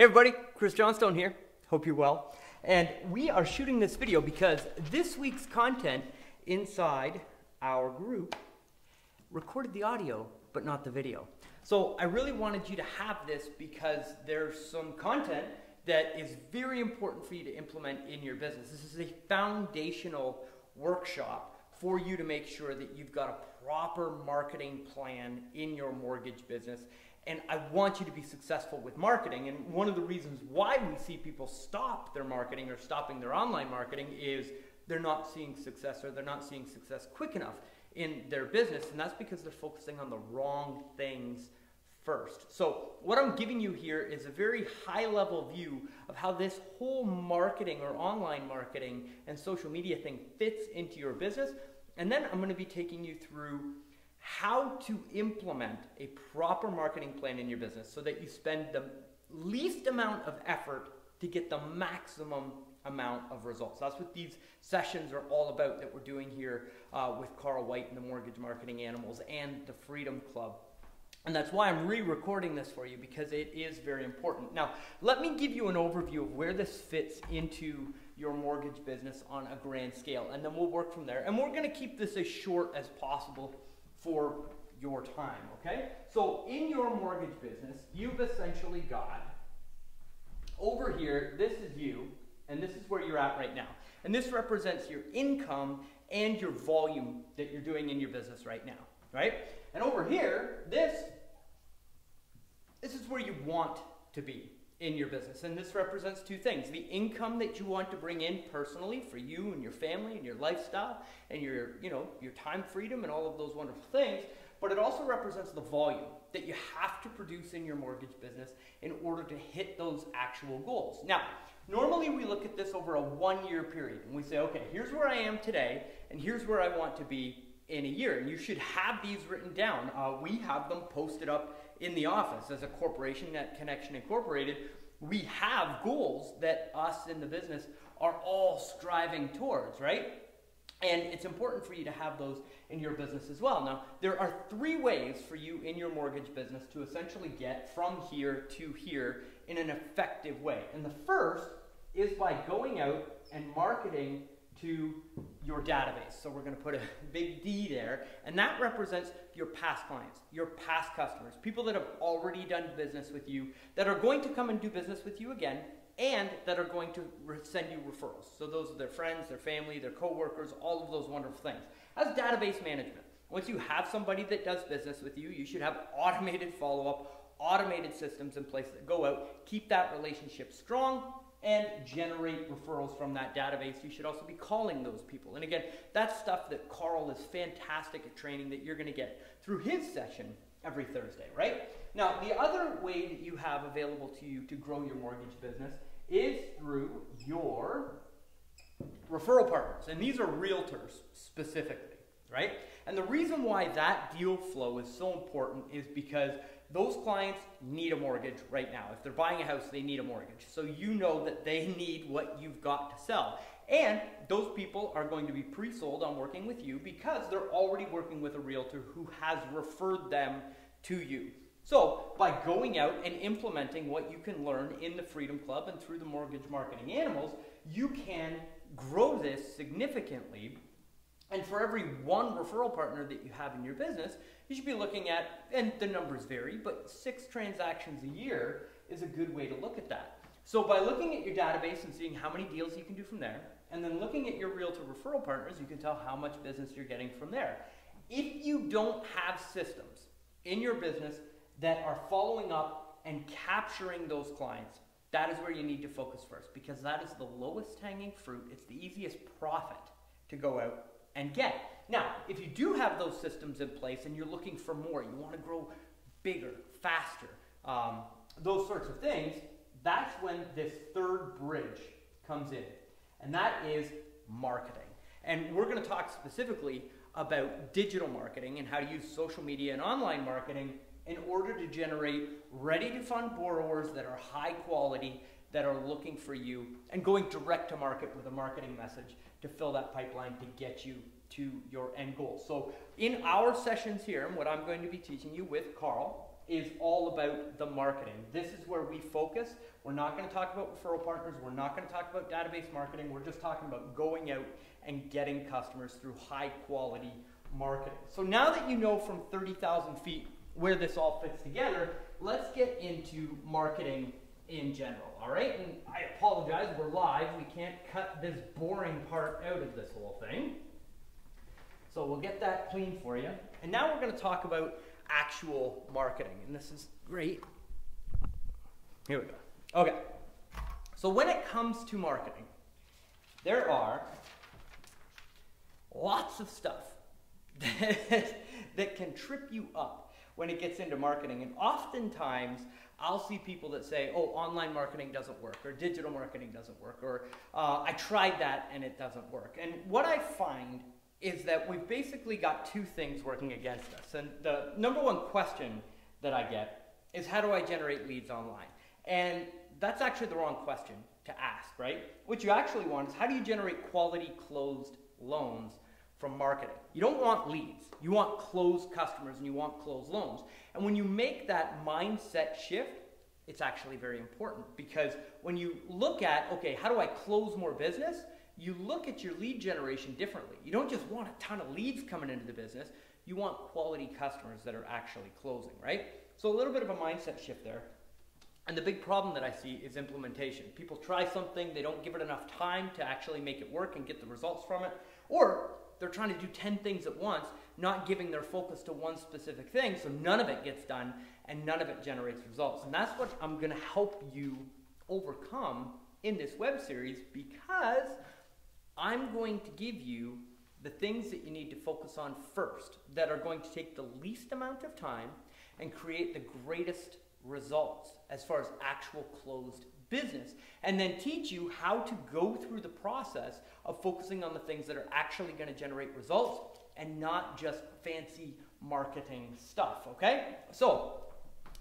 Hey everybody, Chris Johnstone here. Hope you're well. And we are shooting this video because this week's content inside our group recorded the audio, but not the video. So I really wanted you to have this because there's some content that is very important for you to implement in your business. This is a foundational workshop for you to make sure that you've got a proper marketing plan in your mortgage business. And I want you to be successful with marketing. And one of the reasons why we see people stop their marketing or stopping their online marketing is they're not seeing success, or they're not seeing success quick enough in their business. And that's because they're focusing on the wrong things first. So what I'm giving you here is a very high level view of how this whole marketing or online marketing and social media thing fits into your business. And then I'm going to be taking you through how to implement a proper marketing plan in your business so that you spend the least amount of effort to get the maximum amount of results. That's what these sessions are all about that we're doing here with Carl White and the Mortgage Marketing Animals and the Freedom Club. And that's why I'm re-recording this for you, because it is very important. Now, let me give you an overview of where this fits into your mortgage business on a grand scale, and then we'll work from there. And we're going to keep this as short as possible for your time, okay? So in your mortgage business, you've essentially got, over here, this is you, and this is where you're at right now. And this represents your income and your volume that you're doing in your business right now, right? And over here, this is where you want to be in your business. And this represents two things: the income that you want to bring in personally for you and your family and your lifestyle and your time freedom and all of those wonderful things. But it also represents the volume that you have to produce in your mortgage business in order to hit those actual goals. Now, normally we look at this over a 1-year period and we say, okay, here's where I am today and here's where I want to be in a year. And you should have these written down. We have them posted up in the office as a corporation, Net Connection Incorporated. We have goals that us in the business are all striving towards, right? And it's important for you to have those in your business as well. Now, there are 3 ways for you in your mortgage business to essentially get from here to here in an effective way. And the first is by going out and marketing to your database. So we're going to put a big D there, and that represents your past clients, your past customers, people that have already done business with you, that are going to come and do business with you again, and that are going to send you referrals. So those are their friends, their family, their coworkers, all of those wonderful things. That's database management. Once you have somebody that does business with you, you should have automated follow-up, automated systems in place that go out, keep that relationship strong, and generate referrals from that database. You should also be calling those people. And again, that's stuff that Carl is fantastic at training, that you're going to get through his session every Thursday, right? Now, the other way that you have available to you to grow your mortgage business is through your referral partners. And these are realtors specifically, right? And the reason why that deal flow is so important is because those clients need a mortgage right now. If they're buying a house, they need a mortgage. So you know that they need what you've got to sell. And those people are going to be pre-sold on working with you because they're already working with a realtor who has referred them to you. So by going out and implementing what you can learn in the Freedom Club and through the Mortgage Marketing Animals, you can grow this significantly. And for every 1 referral partner that you have in your business, you should be looking at, and the numbers vary, but 6 transactions a year is a good way to look at that. So by looking at your database and seeing how many deals you can do from there, and then looking at your realtor referral partners, you can tell how much business you're getting from there. If you don't have systems in your business that are following up and capturing those clients, that is where you need to focus first, because that is the lowest hanging fruit. It's the easiest profit to go out and get. Now, if you do have those systems in place and you're looking for more, you want to grow bigger, faster, those sorts of things, that's when this third bridge comes in, and that is marketing. And we're going to talk specifically about digital marketing and how to use social media and online marketing in order to generate ready-to-fund borrowers that are high quality, that are looking for you, and going direct to market with a marketing message to fill that pipeline to get you to your end goal. So in our sessions here, and what I'm going to be teaching you with Carl is all about the marketing. This is where we focus. We're not going to talk about referral partners. We're not going to talk about database marketing. We're just talking about going out and getting customers through high quality marketing. So now that you know from 30,000 feet where this all fits together, let's get into marketing in general, all right? And I apologize, we're live. We can't cut this boring part out of this whole thing. So we'll get that clean for you. And now we're going to talk about actual marketing. And this is great. Here we go. Okay. So when it comes to marketing, there are lots of stuff that can trip you up when it gets into marketing. And oftentimes, I'll see people that say, oh, online marketing doesn't work, or digital marketing doesn't work, or I tried that and it doesn't work. And what I find is that we've basically got two things working against us. And the number one question that I get is, how do I generate leads online? And that's actually the wrong question to ask, right? What you actually want is, how do you generate quality closed loans from marketing? You don't want leads. You want closed customers and you want closed loans. And when you make that mindset shift, it's actually very important, because when you look at, okay, how do I close more business? You look at your lead generation differently. You don't just want a ton of leads coming into the business. You want quality customers that are actually closing, right? So a little bit of a mindset shift there. And the big problem that I see is implementation. People try something, they don't give it enough time to actually make it work and get the results from it, or they're trying to do 10 things at once, not giving their focus to one specific thing, so none of it gets done and none of it generates results. And that's what I'm going to help you overcome in this web series, because I'm going to give you the things that you need to focus on first, that are going to take the least amount of time and create the greatest results as far as actual closed business, and then teach you how to go through the process of focusing on the things that are actually going to generate results and not just fancy marketing stuff, okay? So,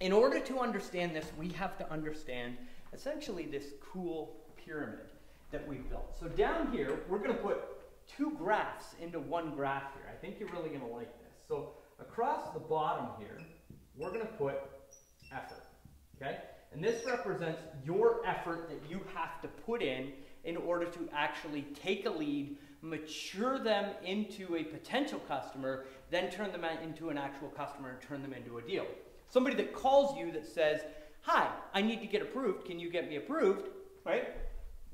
in order to understand this, we have to understand essentially this cool pyramid that we've built. So down here, we're going to put two graphs into one graph here. I think you're really going to like this. So across the bottom here, we're going to put effort, okay? And this represents your effort that you have to put in order to actually take a lead, mature them into a potential customer, then turn them into an actual customer and turn them into a deal. Somebody that calls you that says, hi, I need to get approved, can you get me approved, right?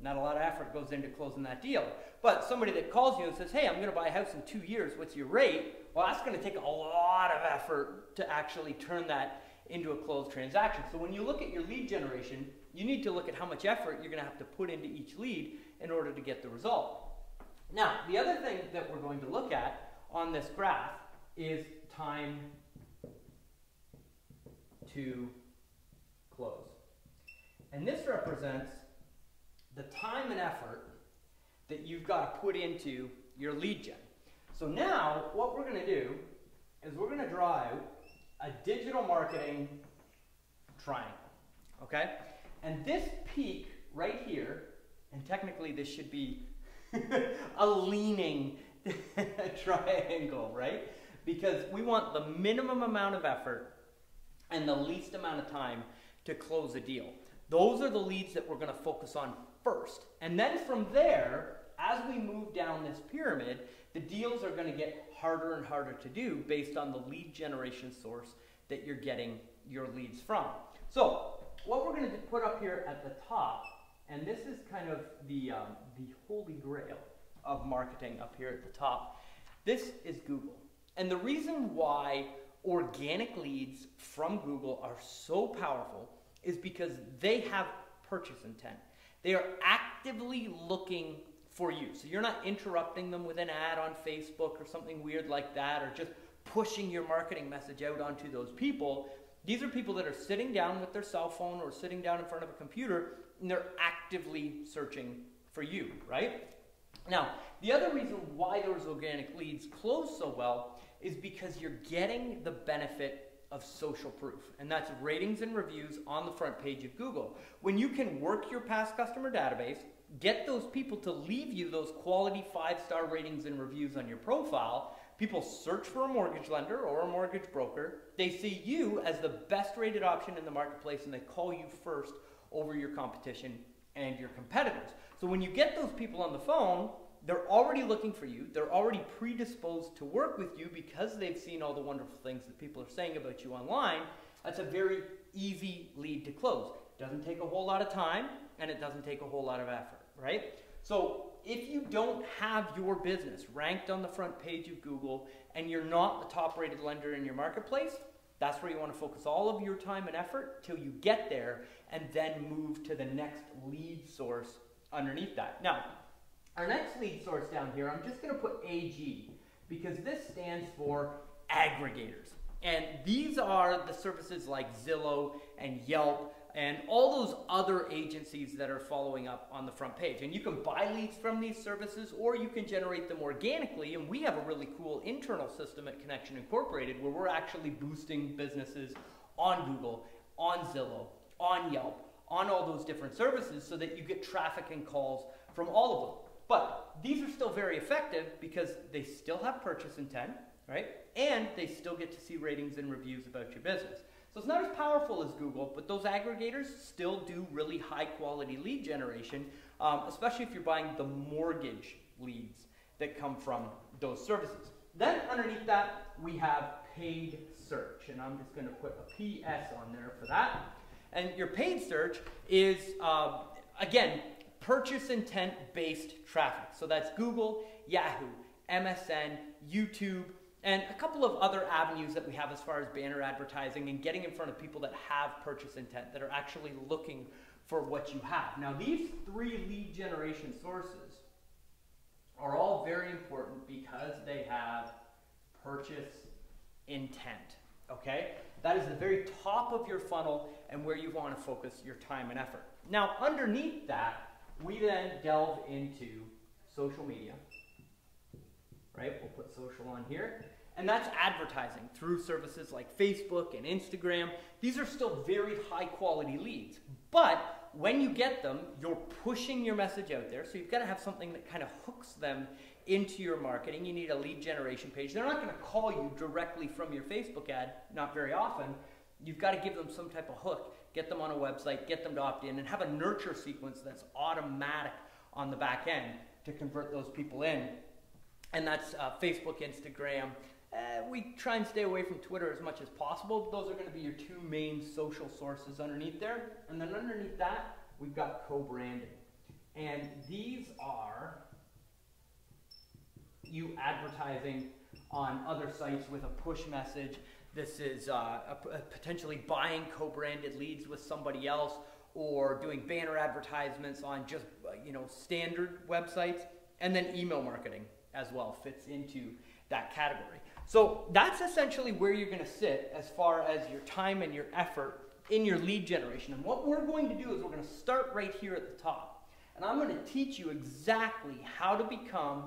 Not a lot of effort goes into closing that deal. But somebody that calls you and says, hey, I'm going to buy a house in 2 years, what's your rate? Well, that's going to take a lot of effort to actually turn that into a closed transaction. So when you look at your lead generation, you need to look at how much effort you're going to have to put into each lead in order to get the result. Now, the other thing that we're going to look at on this graph is time to close. And this represents the time and effort that you've got to put into your lead gen. So now, what we're going to do is we're going to draw out a digital marketing triangle, okay? And this peak right here, and technically this should be a leaning triangle, right? Because we want the minimum amount of effort and the least amount of time to close a deal. Those are the leads that we're going to focus on first. And then from there, as we move down this pyramid, the deals are going to get harder and harder to do based on the lead generation source that you're getting your leads from. So what we're going to put up here at the top, and this is kind of the holy grail of marketing up here at the top, this is Google. And the reason why organic leads from Google are so powerful is because they have purchase intent. They are actively looking for you. So you're not interrupting them with an ad on Facebook or something weird like that, or just pushing your marketing message out onto those people. These are people that are sitting down with their cell phone or sitting down in front of a computer, and they're actively searching for you, right? Now, the other reason why those organic leads close so well is because you're getting the benefit of social proof, and that's ratings and reviews on the front page of Google. When you can work your past customer database, get those people to leave you those quality 5-star ratings and reviews on your profile, People search for a mortgage lender or a mortgage broker. They see you as the best rated option in the marketplace, and they call you first over your competition and your competitors. So when you get those people on the phone, they're already looking for you. They're already predisposed to work with you because they've seen all the wonderful things that people are saying about you online. That's a very easy lead to close. It doesn't take a whole lot of time, and it doesn't take a whole lot of effort, right? So if you don't have your business ranked on the front page of Google and you're not the top rated lender in your marketplace, that's where you want to focus all of your time and effort till you get there, and then move to the next lead source underneath that. Now, our next lead source down here, I'm just going to put AG because this stands for aggregators. And these are the services like Zillow and Yelp and all those other agencies that are following up on the front page. And you can buy leads from these services, or you can generate them organically. And we have a really cool internal system at Connection Incorporated where we're actually boosting businesses on Google, on Zillow, on Yelp, on all those different services so that you get traffic and calls from all of them. But these are still very effective because they still have purchase intent, right? And they still get to see ratings and reviews about your business. So it's not as powerful as Google, but those aggregators still do really high quality lead generation, especially if you're buying the mortgage leads that come from those services. Then underneath that, we have paid search, and I'm just going to put a PS on there for that. And your paid search is, again, purchase intent based traffic. So that's Google, Yahoo, MSN, YouTube, and a couple of other avenues that we have as far as banner advertising and getting in front of people that have purchase intent, that are actually looking for what you have. Now, these three lead generation sources are all very important because they have purchase intent, okay? That is the very top of your funnel and where you want to focus your time and effort. Now, underneath that, we then delve into social media, right? We'll put social on here. And that's advertising through services like Facebook and Instagram. These are still very high quality leads. But when you get them, you're pushing your message out there. So you've got to have something that kind of hooks them into your marketing. You need a lead generation page. They're not going to call you directly from your Facebook ad, not very often. You've got to give them some type of hook, get them on a website, get them to opt in, and have a nurture sequence that's automatic on the back end to convert those people in. And that's Facebook, Instagram. We try and stay away from Twitter as much as possible. Those are going to be your two main social sources underneath there. And then underneath that, we've got co-branding. And these are you advertising on other sites with a push message. This is potentially buying co-branded leads with somebody else, or doing banner advertisements on just standard websites. And then email marketing as well fits into that category. So that's essentially where you're going to sit as far as your time and your effort in your lead generation. And what we're going to do is we're going to start right here at the top. And I'm going to teach you exactly how to become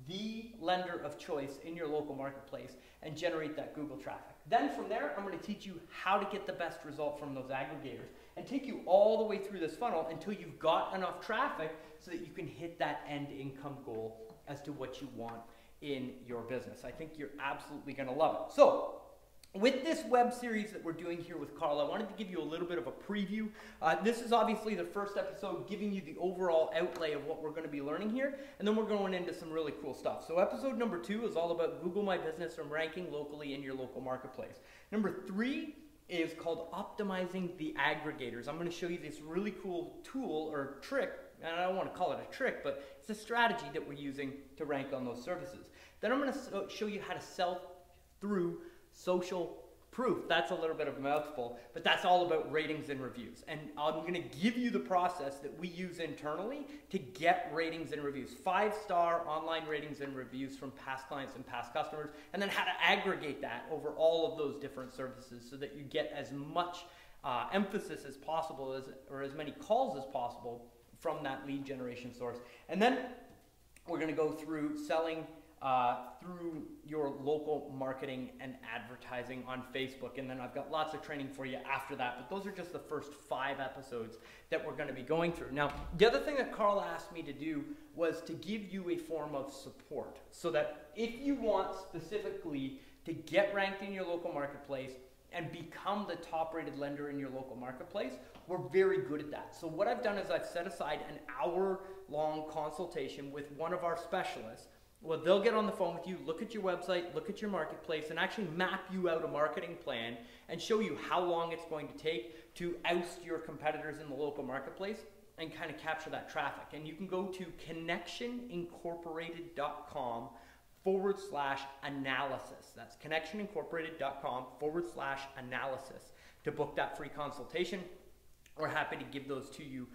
the lender of choice in your local marketplace and generate that Google traffic. Then from there, I'm going to teach you how to get the best result from those aggregators and take you all the way through this funnel until you've got enough traffic so that you can hit that end income goal as to what you want in your business. I think you're absolutely going to love it. So with this web series that we're doing here with Carl, I wanted to give you a little bit of a preview. This is obviously the first episode giving you the overall outlay of what we're going to be learning here, and then we're going into some really cool stuff. So episode number 2 is all about Google My Business and ranking locally in your local marketplace. Number 3 is called optimizing the aggregators. I'm going to show you this really cool tool or trick, and I don't want to call it a trick, but it's a strategy that we're using to rank on those services. Then I'm going to show you how to sell through social proof. That's a little bit of a mouthful, but that's all about ratings and reviews. And I'm going to give you the process that we use internally to get ratings and reviews. 5-star online ratings and reviews from past clients and past customers, and then how to aggregate that over all of those different services so that you get as much emphasis as possible or as many calls as possible from that lead generation source. And then we're going to go through selling through your local marketing and advertising on Facebook. And then I've got lots of training for you after that, but those are just the first 5 episodes that we're going to be going through. Now, the other thing that Carl asked me to do was to give you a form of support, so that if you want specifically to get ranked in your local marketplace and become the top rated lender in your local marketplace, we're very good at that. So what I've done is I've set aside an hour-long consultation with one of our specialists. Well, they'll get on the phone with you, look at your website, look at your marketplace, and actually map you out a marketing plan and show you how long it's going to take to oust your competitors in the local marketplace and kind of capture that traffic. And you can go to connectionincorporated.com/analysis. That's connectionincorporated.com/analysis to book that free consultation. We're happy to give those to you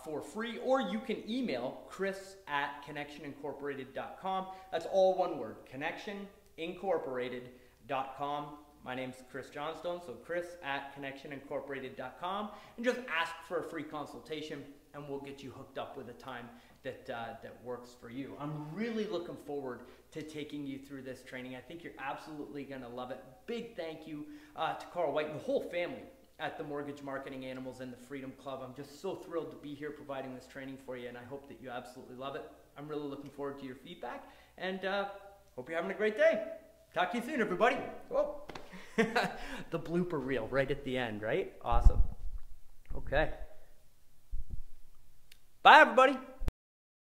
for free, or you can email chris@connectionincorporated.com. That's all one word, connectionincorporated.com. My name's Chris Johnstone, so chris@connectionincorporated.com, and just ask for a free consultation, and we'll get you hooked up with a time that works for you. I'm really looking forward to taking you through this training. I think you're absolutely going to love it. Big thank you to Carl White and the whole family at the Mortgage Marketing Animals and the Freedom Club. I'm just so thrilled to be here providing this training for you, and I hope that you absolutely love it. I'm really looking forward to your feedback, and hope you're having a great day. Talk to you soon, everybody. Whoa. The blooper reel right at the end, right? Awesome. Okay. Bye, everybody.